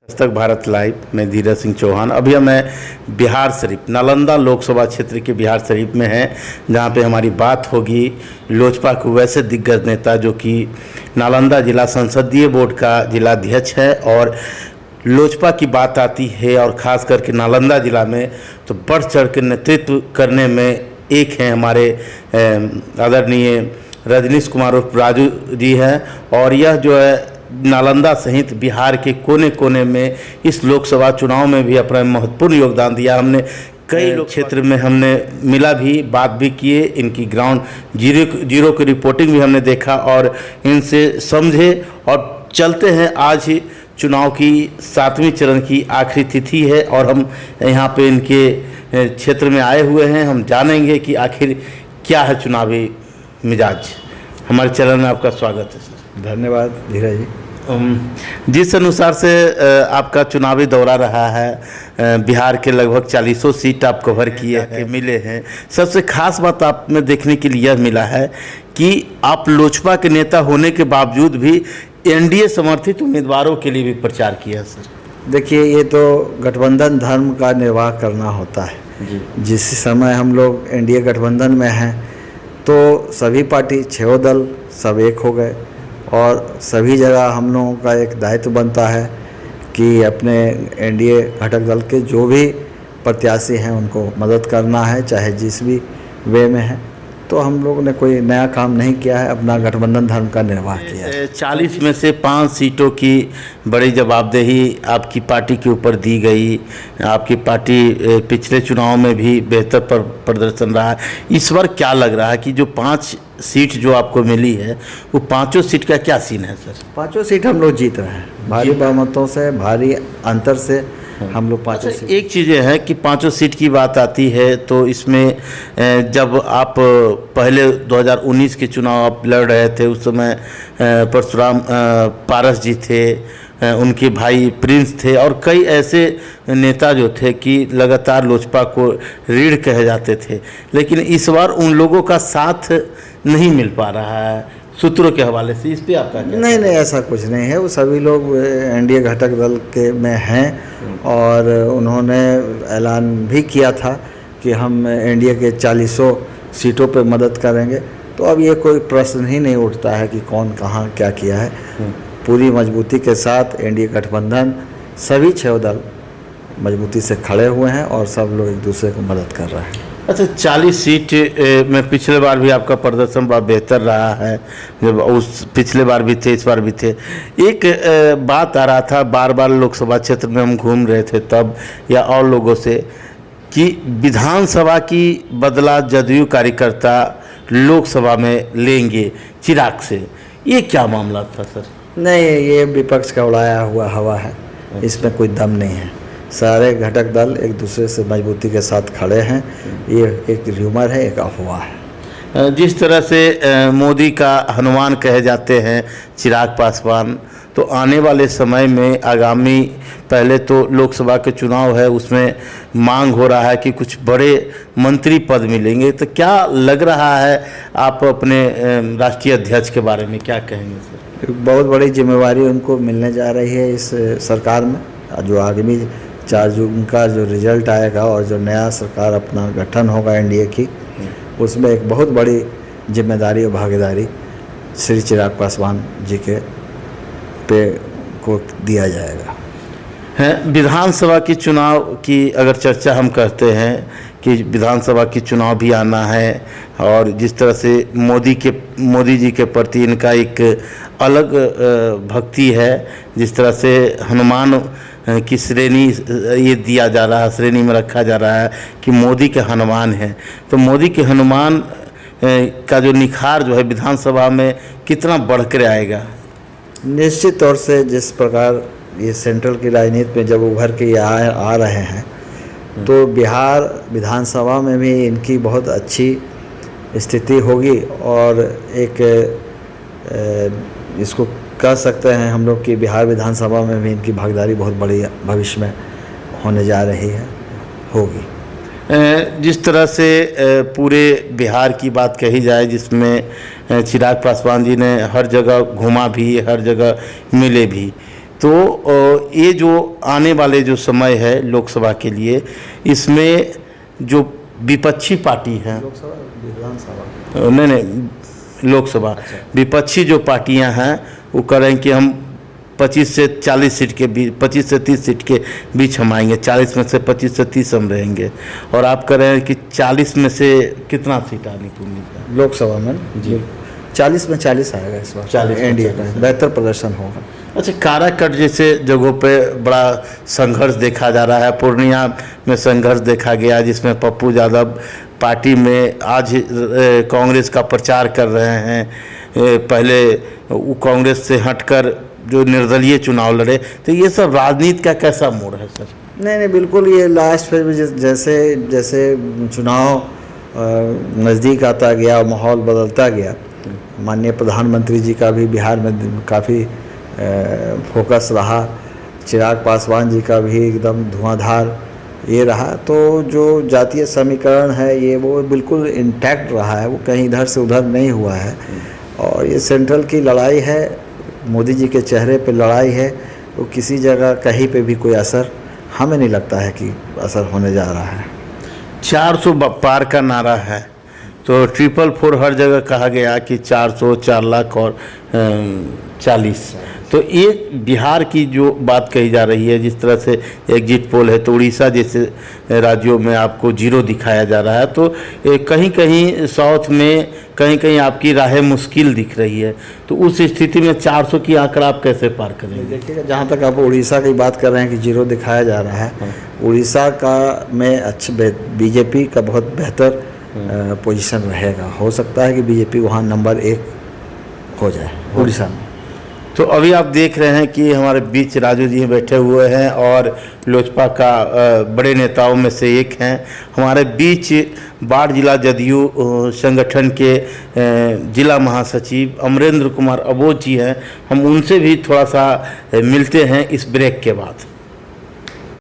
तक भारत लाइव में धीरज सिंह चौहान। अभी हमें बिहार शरीफ नालंदा लोकसभा क्षेत्र के बिहार शरीफ में है, जहां पे हमारी बात होगी लोजपा के वैसे दिग्गज नेता जो कि नालंदा जिला संसदीय बोर्ड का जिलाध्यक्ष है। और लोजपा की बात आती है और ख़ास करके नालंदा जिला में तो बढ़ चढ़ के नेतृत्व करने में एक हैं हमारे आदरणीय रजनीश कुमार उर्फ राजू जी हैं। और यह जो है नालंदा सहित बिहार के कोने कोने में इस लोकसभा चुनाव में भी अपना महत्वपूर्ण योगदान दिया। हमने कई लोग क्षेत्र में हमने मिला भी, बात भी किए, इनकी ग्राउंड जीरो की रिपोर्टिंग भी हमने देखा और इनसे समझे। और चलते हैं, आज ही चुनाव की 7वें चरण की आखिरी तिथि है और हम यहाँ पे इनके क्षेत्र में आए हुए हैं। हम जानेंगे कि आखिर क्या है चुनावी मिजाज। हमारे चैनल में आपका स्वागत है सर। धन्यवाद धीरज जी। जिस अनुसार से आपका चुनावी दौरा रहा है, बिहार के लगभग 40 सीट आप कवर किए हैं, मिले हैं। सबसे खास बात आप में देखने के लिए यह मिला है कि आप लोजपा के नेता होने के बावजूद भी एनडीए समर्थित उम्मीदवारों के लिए भी प्रचार किया सर। देखिए, ये तो गठबंधन धर्म का निर्वाह करना होता है जी। जिस समय हम लोग एनडीए गठबंधन में हैं तो सभी पार्टी 6 दल सब एक हो गए और सभी जगह हम लोगों का एक दायित्व बनता है कि अपने एनडीए घटक दल के जो भी प्रत्याशी हैं उनको मदद करना है, चाहे जिस भी वे में है। तो हम लोगों ने कोई नया काम नहीं किया है, अपना गठबंधन धर्म का निर्वाह किया है। 40 में से 5 सीटों की बड़ी जवाबदेही आपकी पार्टी के ऊपर दी गई। आपकी पार्टी पिछले चुनाव में भी बेहतर प्रदर्शन रहा है। इस बार क्या लग रहा है कि जो 5 सीट जो आपको मिली है वो 5 सीट का क्या सीन है सर? 5 सीट हम लोग जीत रहे हैं, भारी बहुमतों से, भारी अंतर से हम लोग 5 सीट। एक चीज़ है कि 5 सीट की बात आती है तो इसमें जब आप पहले 2019 के चुनाव आप लड़ रहे थे, उस समय परशुराम पारस जी थे, उनके भाई प्रिंस थे और कई ऐसे नेता जो थे कि लगातार लोजपा को रीढ़ कहे जाते थे। लेकिन इस बार उन लोगों का साथ नहीं मिल पा रहा है सूत्रों के हवाले से। इस पे आपका क्या? नहीं, ऐसा कुछ नहीं है। वो सभी लोग एनडीए घटक दल के में हैं और उन्होंने ऐलान भी किया था कि हम एनडीए के 40 सीटों पे मदद करेंगे। तो अब ये कोई प्रश्न ही नहीं उठता है कि कौन कहाँ क्या किया है। पूरी मजबूती के साथ एनडीए गठबंधन सभी 6 दल मजबूती से खड़े हुए हैं और सब लोग एक दूसरे को मदद कर रहे हैं। अच्छा, 40 सीट में पिछले बार भी आपका प्रदर्शन बड़ा बेहतर रहा है, जब उस पिछले बार भी थे, इस बार भी थे। एक बात आ रहा था, बार बार लोकसभा क्षेत्र में हम घूम रहे थे तब या और लोगों से, कि विधानसभा की बदला जदयू कार्यकर्ता लोकसभा में लेंगे चिराग से। ये क्या मामला था सर? नहीं, ये विपक्ष का उड़ाया हुआ हवा है, इसमें कोई दम नहीं है। सारे घटक दल एक दूसरे से मजबूती के साथ खड़े हैं। ये एक र्यूमर है, एक अफवाह है। जिस तरह से मोदी का हनुमान कहे जाते हैं चिराग पासवान, तो आने वाले समय में आगामी पहले तो लोकसभा के चुनाव है, उसमें मांग हो रहा है कि कुछ बड़े मंत्री पद मिलेंगे। तो क्या लग रहा है, आप अपने राष्ट्रीय अध्यक्ष के बारे में क्या कहेंगे सर? बहुत बड़ी जिम्मेवारी उनको मिलने जा रही है इस सरकार में। जो आगामी 4 जून का जो रिजल्ट आएगा और जो नया सरकार अपना गठन होगा एनडीए की, उसमें एक बहुत बड़ी जिम्मेदारी और भागीदारी श्री चिराग पासवान जी के पे को दिया जाएगा। है विधानसभा की चुनाव की अगर चर्चा हम करते हैं कि विधानसभा की चुनाव भी आना है और जिस तरह से मोदी जी के प्रति इनका एक अलग भक्ति है, जिस तरह से हनुमान की श्रेणी ये दिया जा रहा है, श्रेणी में रखा जा रहा है कि मोदी के हनुमान हैं। तो मोदी के हनुमान का जो निखार जो है विधानसभा में कितना बढ़कर आएगा? निश्चित तौर से जिस प्रकार ये सेंट्रल की राजनीति में जब उभर के आ रहे हैं तो बिहार विधानसभा में भी इनकी बहुत अच्छी स्थिति होगी और एक इसको कह सकते हैं हम लोग कि बिहार विधानसभा में भी इनकी भागीदारी बहुत बड़ी भविष्य में होने जा रही है, होगी। जिस तरह से पूरे बिहार की बात कही जाए, जिसमें चिराग पासवान जी ने हर जगह घूमा भी, हर जगह मिले भी, तो ये जो आने वाले जो समय है लोकसभा के लिए, इसमें जो विपक्षी पार्टी हैं, लोकसभा विधानसभा नहीं लोकसभा, विपक्षी जो पार्टियां हैं वो कह रहे हैं कि हम 25 से 40 सीट के बीच, 25 से 30 सीट के बीच हम आएंगे, 40 में से 25 से 30 हम रहेंगे। और आप कह रहे हैं कि 40 में से कितना सीट आने की उम्मीद है लोकसभा में? जी 40 में 40 आएगा इस बार, 40 में एनडीए का 40 बेहतर प्रदर्शन होगा। अच्छा, काराकट जैसे जगहों पे बड़ा संघर्ष देखा जा रहा है। पूर्णिया में संघर्ष देखा गया जिसमें पप्पू यादव पार्टी में आज कांग्रेस का प्रचार कर रहे हैं। पहले वो कांग्रेस से हटकर जो निर्दलीय चुनाव लड़े, तो ये सब राजनीति का कैसा मोड़ है सर? नहीं, बिल्कुल ये लास्ट फेज में जैसे जैसे चुनाव नज़दीक आता गया, माहौल बदलता गया, माननीय प्रधानमंत्री जी का भी बिहार में काफ़ी फोकस रहा, चिराग पासवान जी का भी एकदम धुआंधार ये रहा। तो जो जातीय समीकरण है ये वो बिल्कुल इंटैक्ट रहा है, वो कहीं इधर से उधर नहीं हुआ है। और ये सेंट्रल की लड़ाई है, मोदी जी के चेहरे पे लड़ाई है, वो किसी जगह कहीं पे भी कोई असर हमें नहीं लगता है कि असर होने जा रहा है। 400 पार का नारा है, तो 444 हर जगह कहा गया कि 400, 4 लाख और 40। तो ये बिहार की जो बात कही जा रही है, जिस तरह से एग्जिट पोल है, तो उड़ीसा जैसे राज्यों में आपको 0 दिखाया जा रहा है। तो कहीं कहीं साउथ में कहीं कहीं आपकी राहें मुश्किल दिख रही है। तो उस स्थिति में 400 की आंकड़ा आप कैसे पार करेंगे? देखिएगा, जहाँ तक आप उड़ीसा की बात कर रहे हैं कि 0 दिखाया जा रहा है, उड़ीसा का में अच्छे बीजेपी का बहुत बेहतर पोजीशन रहेगा। हो सकता है कि बीजेपी वहाँ नंबर 1 हो जाए उड़ीसा में। तो अभी आप देख रहे हैं कि हमारे बीच राजू जी बैठे हुए हैं और लोजपा का बड़े नेताओं में से एक हैं। हमारे बीच बाढ़ जिला जदयू संगठन के जिला महासचिव अमरेंद्र कुमार अबोध जी हैं। हम उनसे भी थोड़ा सा मिलते हैं इस ब्रेक के बाद।